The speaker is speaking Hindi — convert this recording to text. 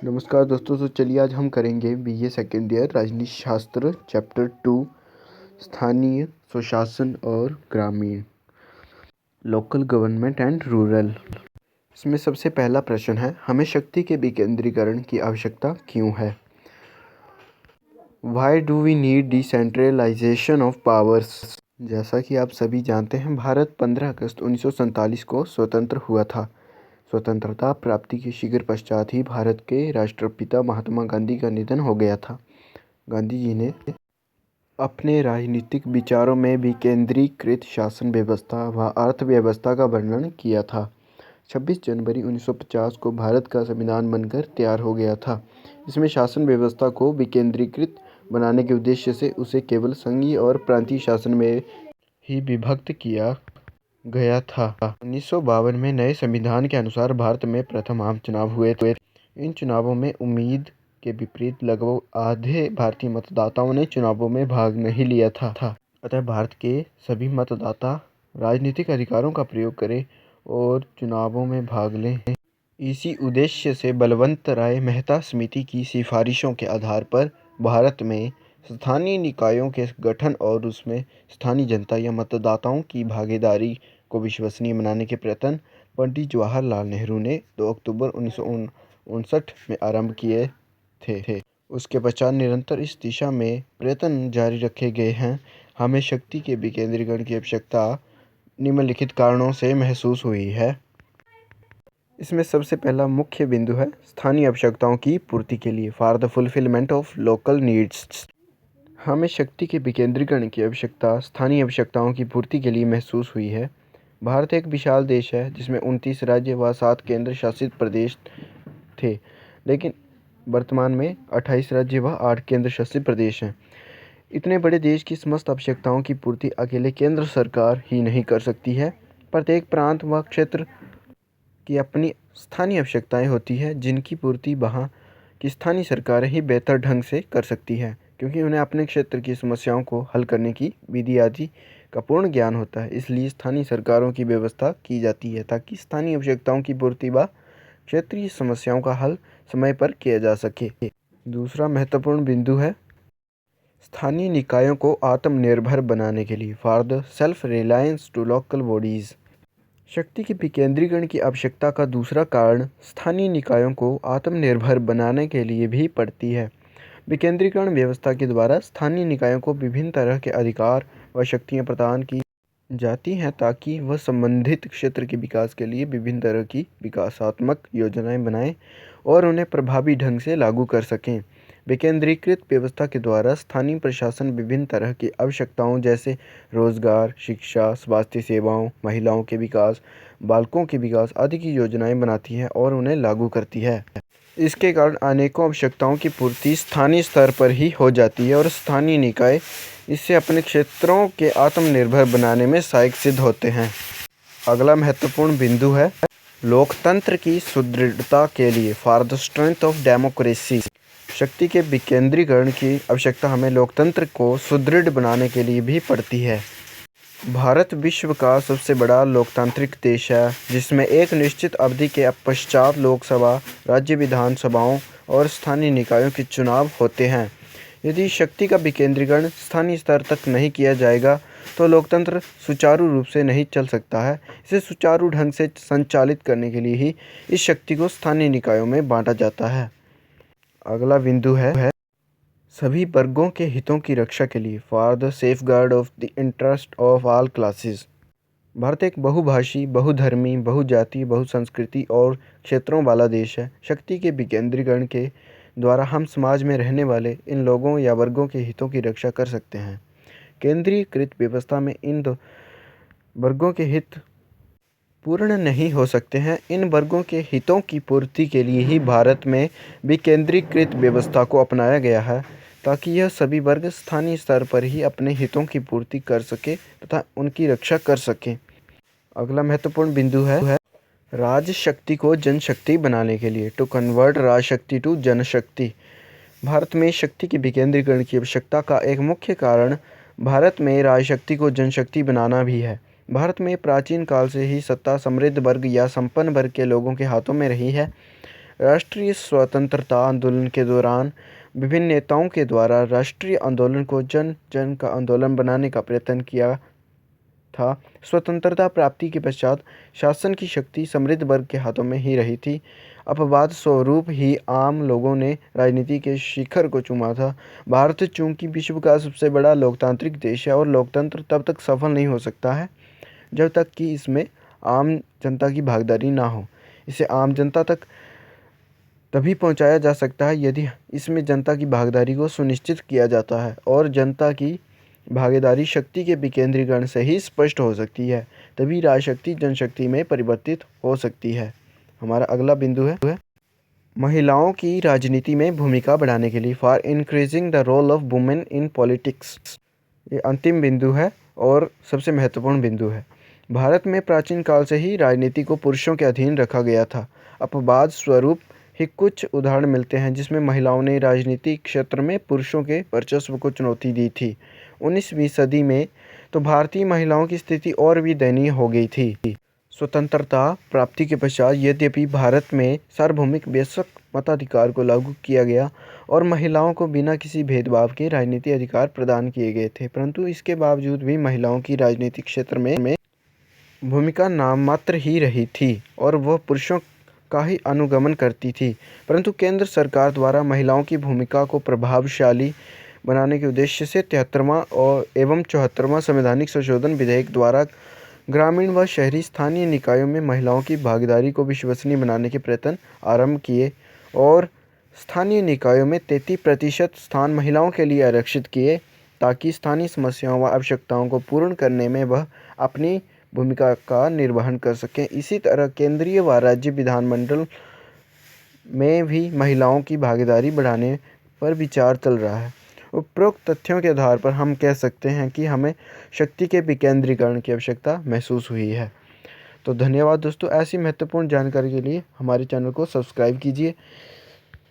नमस्कार दोस्तों। तो चलिए आज हम करेंगे बीए सेकेंड ईयर राजनीति शास्त्र चैप्टर 2 स्थानीय स्वशासन और ग्रामीण लोकल गवर्नमेंट एंड रूरल। इसमें सबसे पहला प्रश्न है, हमें शक्ति के विकेंद्रीकरण की आवश्यकता क्यों है? Why do we need decentralization of powers? जैसा कि आप सभी जानते हैं, भारत 15 अगस्त 1947 को स्वतंत्र हुआ था। स्वतंत्रता प्राप्ति के शीघ्र पश्चात ही भारत के राष्ट्रपिता महात्मा गांधी का निधन हो गया था। गांधी जी ने अपने राजनीतिक विचारों में विकेंद्रीकृत शासन व्यवस्था व अर्थव्यवस्था का वर्णन किया था। 26 जनवरी 1950 को भारत का संविधान बनकर तैयार हो गया था। इसमें शासन व्यवस्था को विकेंद्रीकृत बनाने के उद्देश्य से उसे केवल संघीय और प्रांतीय शासन में ही विभक्त किया गया था। 1952 में नए संविधान के अनुसार भारत में प्रथम आम चुनाव हुए थे। इन चुनावों में उम्मीद के विपरीत लगभग आधे भारतीय मतदाताओं ने चुनावों में भाग नहीं लिया था। अतः भारत के सभी मतदाता राजनीतिक अधिकारों का प्रयोग करें और चुनावों में भाग लें। इसी उद्देश्य से बलवंत राय मेहता समिति की सिफारिशों के आधार पर भारत में स्थानीय निकायों के गठन और उसमें स्थानीय जनता या मतदाताओं की भागीदारी को विश्वसनीय बनाने के प्रयत्न पंडित जवाहरलाल नेहरू ने 2 अक्टूबर 1959 में आरंभ किए थे। उसके पश्चात निरंतर इस दिशा में प्रयत्न जारी रखे गए हैं। हमें शक्ति के विकेंद्रीकरण की आवश्यकता निम्नलिखित कारणों से महसूस हुई है। इसमें सबसे पहला मुख्य बिंदु है स्थानीय आवश्यकताओं की पूर्ति के लिए, for the fulfilment of local needs. हमें शक्ति के विकेंद्रीकरण की आवश्यकता स्थानीय आवश्यकताओं की पूर्ति के लिए महसूस हुई है। भारत एक विशाल देश है जिसमें 29 राज्य व 7 केंद्र शासित प्रदेश थे, लेकिन वर्तमान में 28 राज्य व 8 केंद्र शासित प्रदेश हैं। इतने बड़े देश की समस्त आवश्यकताओं की पूर्ति अकेले केंद्र सरकार ही नहीं कर सकती है। प्रत्येक प्रांत व क्षेत्र की अपनी स्थानीय आवश्यकताएं होती है, जिनकी पूर्ति वहाँ की स्थानीय सरकारें ही बेहतर ढंग से कर सकती है, क्योंकि उन्हें अपने क्षेत्र की समस्याओं को हल करने की विधि आदि का पूर्ण ज्ञान होता है। इसलिए स्थानीय सरकारों की व्यवस्था की जाती है ताकि स्थानीय आवश्यकताओं की पूर्ति व क्षेत्रीय समस्याओं का हल समय पर किया जा सके। दूसरा महत्वपूर्ण बिंदु है स्थानीय निकायों को आत्मनिर्भर बनाने के लिए, for the self reliance to local bodies. शक्ति के विकेंद्रीकरण की आवश्यकता का दूसरा कारण स्थानीय निकायों को आत्मनिर्भर बनाने के लिए भी पड़ती है। विकेंद्रीकरण व्यवस्था के द्वारा स्थानीय निकायों को विभिन्न तरह के अधिकार व शक्तियाँ प्रदान की जाती हैं ताकि वह संबंधित क्षेत्र के विकास के लिए विभिन्न तरह की विकासात्मक योजनाएं बनाएं और उन्हें प्रभावी ढंग से लागू कर सकें। विकेंद्रीकृत व्यवस्था के द्वारा स्थानीय प्रशासन विभिन्न तरह की आवश्यकताओं जैसे रोजगार, शिक्षा, स्वास्थ्य सेवाओं, महिलाओं के विकास, बालकों के विकास आदि की योजनाएं बनाती है और उन्हें लागू करती है। इसके कारण अनेकों आवश्यकताओं की पूर्ति स्थानीय स्तर पर ही हो जाती है और स्थानीय निकाय इससे अपने क्षेत्रों के आत्मनिर्भर बनाने में सहायक सिद्ध होते हैं। अगला महत्वपूर्ण बिंदु है लोकतंत्र की सुदृढ़ता के लिए, for the strength of democracy. शक्ति के विकेंद्रीकरण की आवश्यकता हमें लोकतंत्र को सुदृढ़ बनाने के लिए भी पड़ती है। भारत विश्व का सबसे बड़ा लोकतांत्रिक देश है, जिसमें एक निश्चित अवधि के पश्चात लोकसभा, राज्य विधानसभाओं और स्थानीय निकायों के चुनाव होते हैं। यदि शक्ति का विकेंद्रीकरण स्थानीय स्तर तक नहीं किया जाएगा तो लोकतंत्र सुचारू रूप से नहीं चल सकता है। इसे सुचारू ढंग से संचालित करने के लिए ही इस शक्ति को स्थानीय निकायों में बांटा जाता है। अगला बिंदु है सभी वर्गों के हितों की रक्षा के लिए, for the safeguard of the interest of all classes. Bharat एक बहुभाषी, बहुधर्मी, बहुजातीय, बहुसंस्कृति और क्षेत्रों वाला देश है। शक्ति के विकेंद्रीकरण के द्वारा हम समाज में रहने वाले इन लोगों या वर्गों के हितों की रक्षा कर सकते हैं। केंद्रीकृत व्यवस्था में इन दो वर्गों के हित पूर्ण नहीं हो सकते हैं। इन वर्गों के हितों की पूर्ति के लिए ही भारत में विकेंद्रीकृत व्यवस्था को अपनाया गया है, ताकि यह सभी वर्ग स्थानीय स्तर पर ही अपने हितों की पूर्ति कर सके तथा उनकी रक्षा कर सकें। अगला महत्वपूर्ण बिंदु है राजशक्ति को जनशक्ति बनाने के लिए, टू कन्वर्ट राजशक्ति टू जनशक्ति। भारत में शक्ति के विकेंद्रीकरण की आवश्यकता का एक मुख्य कारण भारत में राजशक्ति को जनशक्ति बनाना भी है। भारत में प्राचीन काल से ही सत्ता समृद्ध वर्ग या संपन्न वर्ग के लोगों के हाथों में रही है। राष्ट्रीय स्वतंत्रता आंदोलन के दौरान विभिन्न नेताओं के द्वारा राष्ट्रीय आंदोलन को जन जन का आंदोलन बनाने का प्रयत्न किया था। स्वतंत्रता प्राप्ति के पश्चात शासन की शक्ति समृद्ध वर्ग के हाथों में ही रही थी। अपवाद स्वरूप ही आम लोगों ने राजनीति के शिखर को चूमा था। भारत चूंकि विश्व का सबसे बड़ा लोकतांत्रिक देश है और लोकतंत्र तब तक सफल नहीं हो सकता है जब तक कि इसमें आम जनता की भागीदारी ना हो। इसे आम जनता तक तभी पहुंचाया जा सकता है यदि इसमें जनता की भागीदारी को सुनिश्चित किया जाता है, और जनता की भागीदारी शक्ति के विकेंद्रीकरण से ही स्पष्ट हो सकती है। तभी राजशक्ति जनशक्ति में परिवर्तित हो सकती है। हमारा अगला बिंदु है महिलाओं की राजनीति में भूमिका बढ़ाने के लिए, for increasing the role of women in politics. ये अंतिम बिंदु है और सबसे महत्वपूर्ण बिंदु है। भारत में प्राचीन काल से ही राजनीति को पुरुषों के अधीन रखा गया था। अपवाद स्वरूप ही कुछ उदाहरण मिलते हैं जिसमें महिलाओं ने राजनीतिक क्षेत्र में पुरुषों के वर्चस्व को चुनौती दी थी। 19वीं सदी में तो भारतीय महिलाओं की स्थिति और भी दयनीय हो गई थी। स्वतंत्रता प्राप्ति के पश्चात यद्यपि भारत में सार्वभौमिक वयस्क मताधिकार को लागू किया गया और महिलाओं को बिना किसी भेदभाव के राजनीतिक अधिकार प्रदान किए गए थे, परंतु इसके बावजूद भी महिलाओं की राजनीतिक क्षेत्र में भूमिका नाममात्र ही रही थी और वह पुरुषों का ही अनुगमन करती थी। परंतु केंद्र सरकार द्वारा महिलाओं की भूमिका को प्रभावशाली बनाने के उद्देश्य से 73वां और 74वां संवैधानिक संशोधन विधेयक द्वारा ग्रामीण व शहरी स्थानीय निकायों में महिलाओं की भागीदारी को विश्वसनीय बनाने के प्रयत्न आरंभ किए और स्थानीय निकायों में 33% स्थान महिलाओं के लिए आरक्षित किए ताकि स्थानीय समस्याओं व आवश्यकताओं को पूर्ण करने में वह अपनी भूमिका का निर्वहन कर सकें। इसी तरह केंद्रीय व राज्य विधानमंडल में भी महिलाओं की भागीदारी बढ़ाने पर विचार चल रहा है। उपरोक्त तथ्यों के आधार पर हम कह सकते हैं कि हमें शक्ति के विकेंद्रीकरण की आवश्यकता महसूस हुई है। तो धन्यवाद दोस्तों, ऐसी महत्वपूर्ण जानकारी के लिए हमारे चैनल को सब्सक्राइब कीजिए।